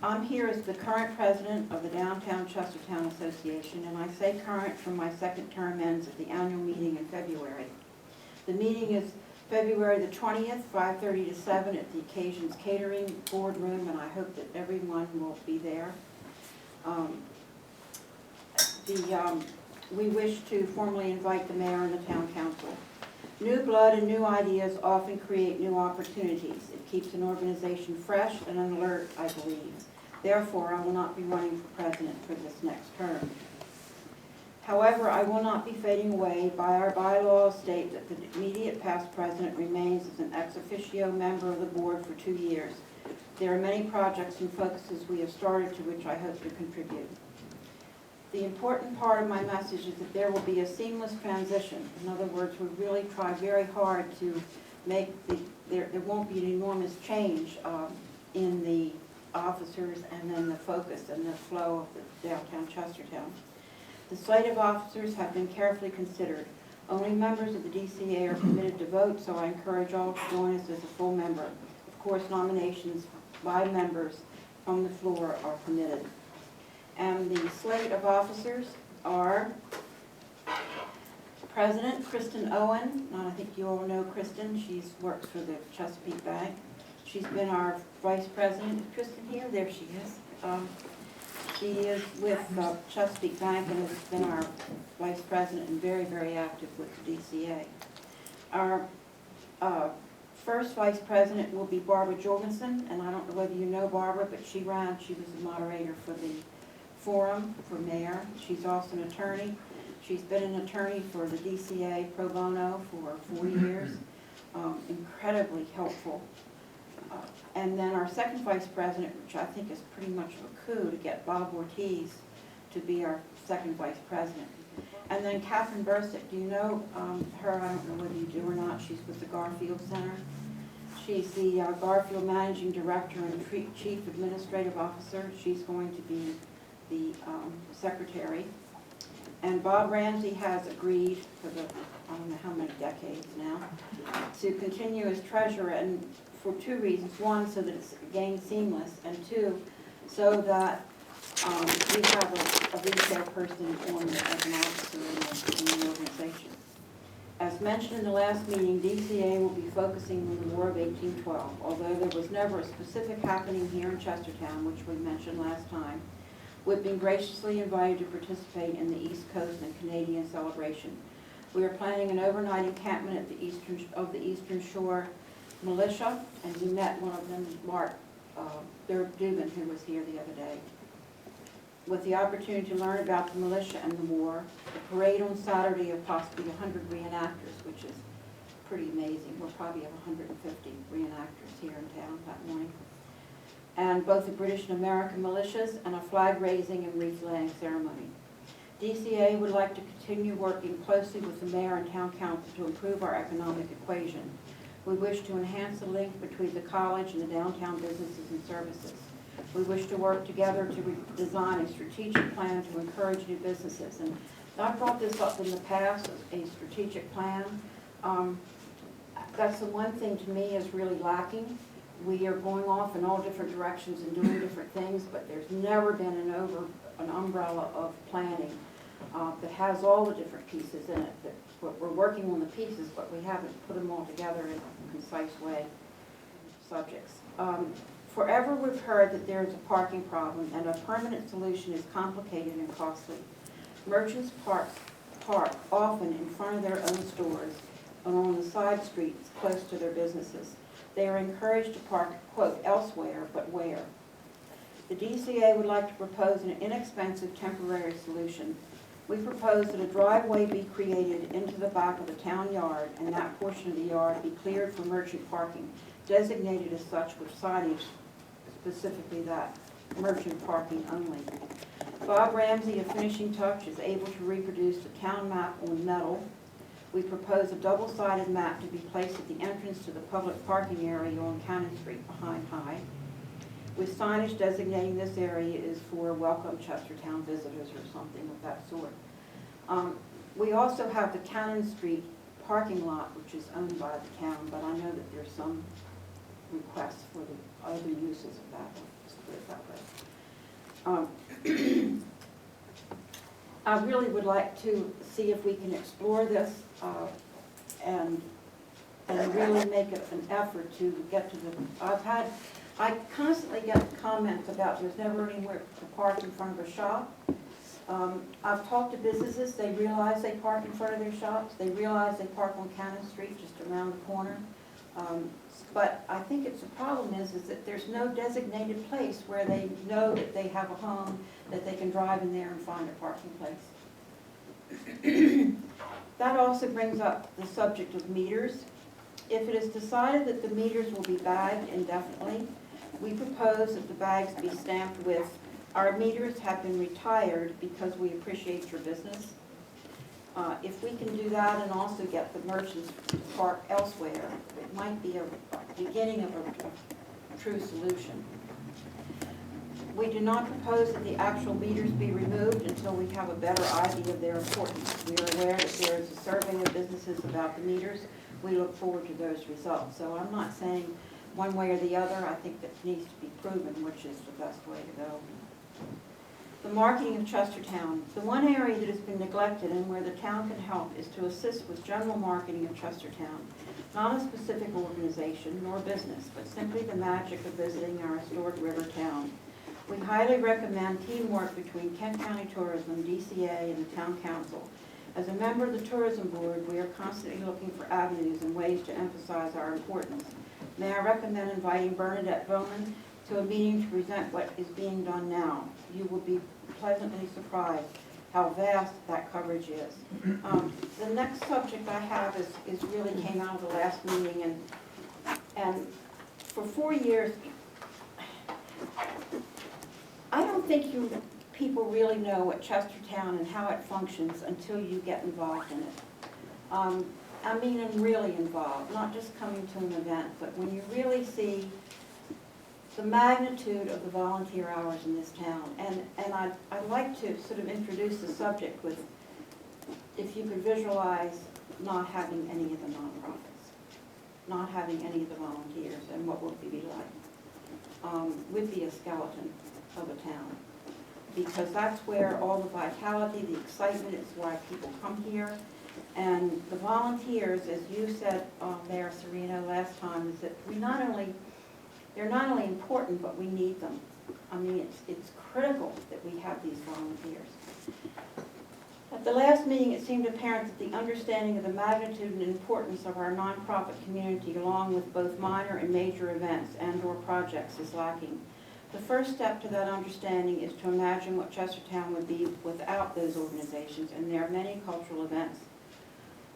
I'm here as the current president of the Downtown Chestertown Association, and I say current from my second term ends at the annual meeting in February. The meeting is February the 20th, 5:30 to 7 at the Occasions Catering Boardroom, and I hope that everyone will be there. We wish to formally invite the mayor and the town council. New blood and new ideas often create new opportunities. It keeps an organization fresh and alert, I believe. Therefore, I will not be running for president for this next term. However, I will not be fading away. By our bylaws state that the immediate past president remains as an ex officio member of the board for 2 years. There are many projects and focuses we have started to which I hope to contribute. The important part of my message is that there will be a seamless transition. In other words, we really try very hard to make there won't be an enormous change in the officers and then the focus and the flow of the downtown Chestertown. The slate of officers have been carefully considered. Only members of the DCA are permitted to vote, so I encourage all to join us as a full member. Of course, nominations by members from the floor are permitted. And the slate of officers are President Kristen Owen. I think you all know Kristen. She works for the Chesapeake Bank. She's been our vice president. Is Kristen here? There she is. She is with Chesapeake Bank and has been our vice president and very, very active with the DCA. Our first vice president will be Barbara Jorgensen, and I don't know whether you know Barbara, but she was the moderator for the forum for mayor. She's also an attorney. She's been an attorney for the DCA pro bono for 4 years. Incredibly helpful. And then our second vice president, which I think is pretty much a coup to get Bob Ortiz to be our second vice president. And then Catherine Bursick, do you know her? I don't know whether you do or not. She's with the Garfield Center. She's the Garfield Managing Director and Chief Administrative Officer. She's going to be the secretary. And Bob Ramsey has agreed for the, I don't know how many decades now, to continue as treasurer, and for 2 reasons. One, so that it's again seamless, and 2, so that we have a retail person on as an officer in the organization. As mentioned in the last meeting, DCA will be focusing on the War of 1812. Although there was never a specific happening here in Chestertown, which we mentioned last time, we've been graciously invited to participate in the East Coast and Canadian celebration. We are planning an overnight encampment at the Eastern Shore Militia, and we met one of them, Mark Dubin, who was here the other day. With the opportunity to learn about the militia and the war, the parade on Saturday of possibly 100 reenactors, which is pretty amazing. We'll probably have 150 reenactors here in town that morning. And both the British and American militias, and a flag raising and wreath laying ceremony. DCA would like to continue working closely with the mayor and town council to improve our economic equation. We wish to enhance the link between the college and the downtown businesses and services. We wish to work together to design a strategic plan to encourage new businesses. And I've brought this up in the past, a strategic plan. That's the one thing to me is really lacking. We are going off in all different directions and doing different things, but there's never been an umbrella of planning that has all the different pieces in it. We're working on the pieces, but we haven't put them all together in a concise way. Subjects. Forever we've heard that there is a parking problem, and a permanent solution is complicated and costly. Merchants park often in front of their own stores and on the side streets close to their businesses. They are encouraged to park, quote, elsewhere, but where? The DCA would like to propose an inexpensive temporary solution. We propose that a driveway be created into the back of the town yard, and that portion of the yard be cleared for merchant parking, designated as such with signage specifically that merchant parking only. Bob Ramsey, a finishing touch, is able to reproduce the town map on metal. We propose a double-sided map to be placed at the entrance to the public parking area on Cannon Street behind High, with signage designating this area is for welcome Chestertown visitors or something of that sort. We also have the Cannon Street parking lot, which is owned by the town, but I know that there's some requests for the other uses of that, let's put it that way. I really would like to see if we can explore this and really make it an effort to get to the, I constantly get comments about there's never anywhere to park in front of a shop. I've talked to businesses, they realize they park in front of their shops, they realize they park on Cannon Street just around the corner. But I think the problem is that there's no designated place where they know that they have a home, that they can drive in there and find a parking place. That also brings up the subject of meters. If it is decided that the meters will be bagged indefinitely, we propose that the bags be stamped with, "Our meters have been retired because we appreciate your business." If we can do that and also get the merchants to park elsewhere, it might be a beginning of a true solution. We do not propose that the actual meters be removed until we have a better idea of their importance. We are aware that there is a survey of businesses about the meters. We look forward to those results. So I'm not saying one way or the other. I think that needs to be proven which is the best way to go. The marketing of Chestertown. The one area that has been neglected and where the town can help is to assist with general marketing of Chestertown. Not a specific organization nor business, but simply the magic of visiting our historic river town. We highly recommend teamwork between Kent County Tourism, DCA, and the Town Council. As a member of the Tourism Board, we are constantly looking for avenues and ways to emphasize our importance. May I recommend inviting Bernadette Bowman to a meeting to present what is being done now. You will be pleasantly surprised how vast that coverage is. The next subject I have is really came out of the last meeting, and for 4 years, I don't think people really know what Chestertown and how it functions until you get involved in it. I mean, and really involved, not just coming to an event, but when you really see the magnitude of the volunteer hours in this town. And I'd like to sort of introduce the subject with, if you could visualize not having any of the nonprofits, not having any of the volunteers, and what would it be like? Would be a skeleton of a town. Because that's where all the vitality, the excitement, is why people come here. And the volunteers, as you said, Mayor Serino last time, is that they're not only important, but we need them. I mean, it's critical that we have these volunteers. At the last meeting, it seemed apparent that the understanding of the magnitude and importance of our nonprofit community, along with both minor and major events and/or projects, is lacking. The first step to that understanding is to imagine what Chestertown would be without those organizations and their many cultural events.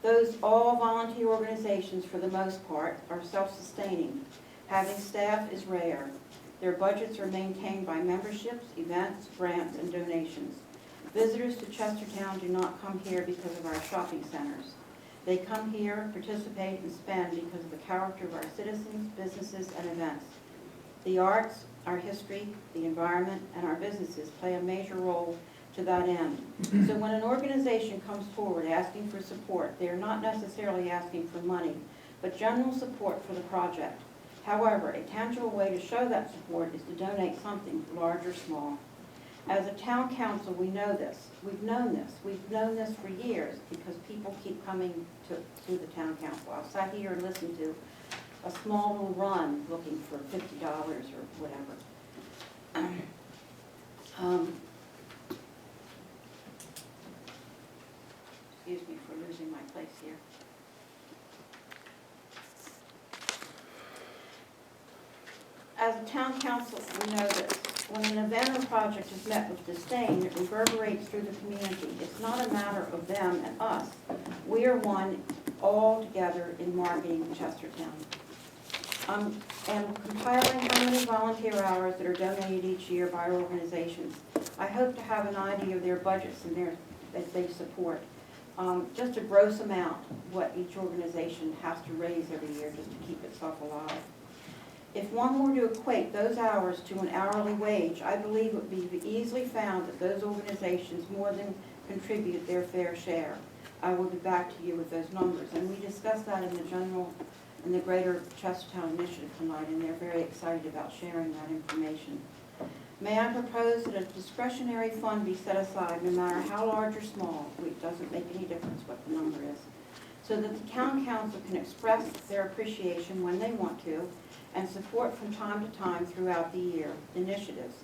Those all volunteer organizations, for the most part, are self-sustaining. Having staff is rare. Their budgets are maintained by memberships, events, grants, and donations. Visitors to Chestertown do not come here because of our shopping centers. They come here, participate, and spend because of the character of our citizens, businesses, and events. The arts, our history, the environment, and our businesses play a major role to that end. So when an organization comes forward asking for support, they are not necessarily asking for money, but general support for the project. However, a tangible way to show that support is to donate something, large or small. As a town council, we know this. We've known this. We've known this for years because people keep coming to the town council. I've sat here and listened to a small little run looking for $50 or whatever. Excuse me for losing my place here. As a town council, we know this. When an event or project is met with disdain, it reverberates through the community. It's not a matter of them and us. We are one all together in marketing Chestertown. I'm compiling how many volunteer hours that are donated each year by our organizations. I hope to have an idea of their budgets and that they support. Just a gross amount, what each organization has to raise every year just to keep itself alive. If one were to equate those hours to an hourly wage, I believe it would be easily found that those organizations more than contribute their fair share. I will be back to you with those numbers. And we discussed that in the general in the Greater Chestertown Initiative tonight, and they're very excited about sharing that information. May I propose that a discretionary fund be set aside, no matter how large or small, it doesn't make any difference what the number is, so that the town council can express their appreciation when they want to, and support from time to time throughout the year initiatives.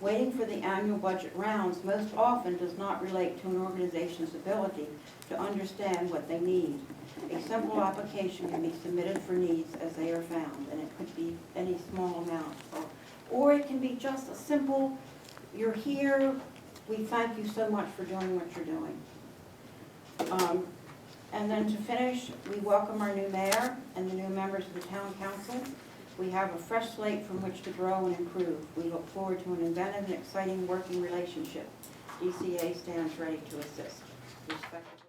Waiting for the annual budget rounds most often does not relate to an organization's ability to understand what they need. A simple application can be submitted for needs as they are found, and it could be any small amount. Or it can be just a simple, you're here, we thank you so much for doing what you're doing. And then to finish, we welcome our new mayor and the new members of the town council. We have a fresh slate from which to grow and improve. We look forward to an inventive and exciting working relationship. DCA stands ready to assist. Respectfully.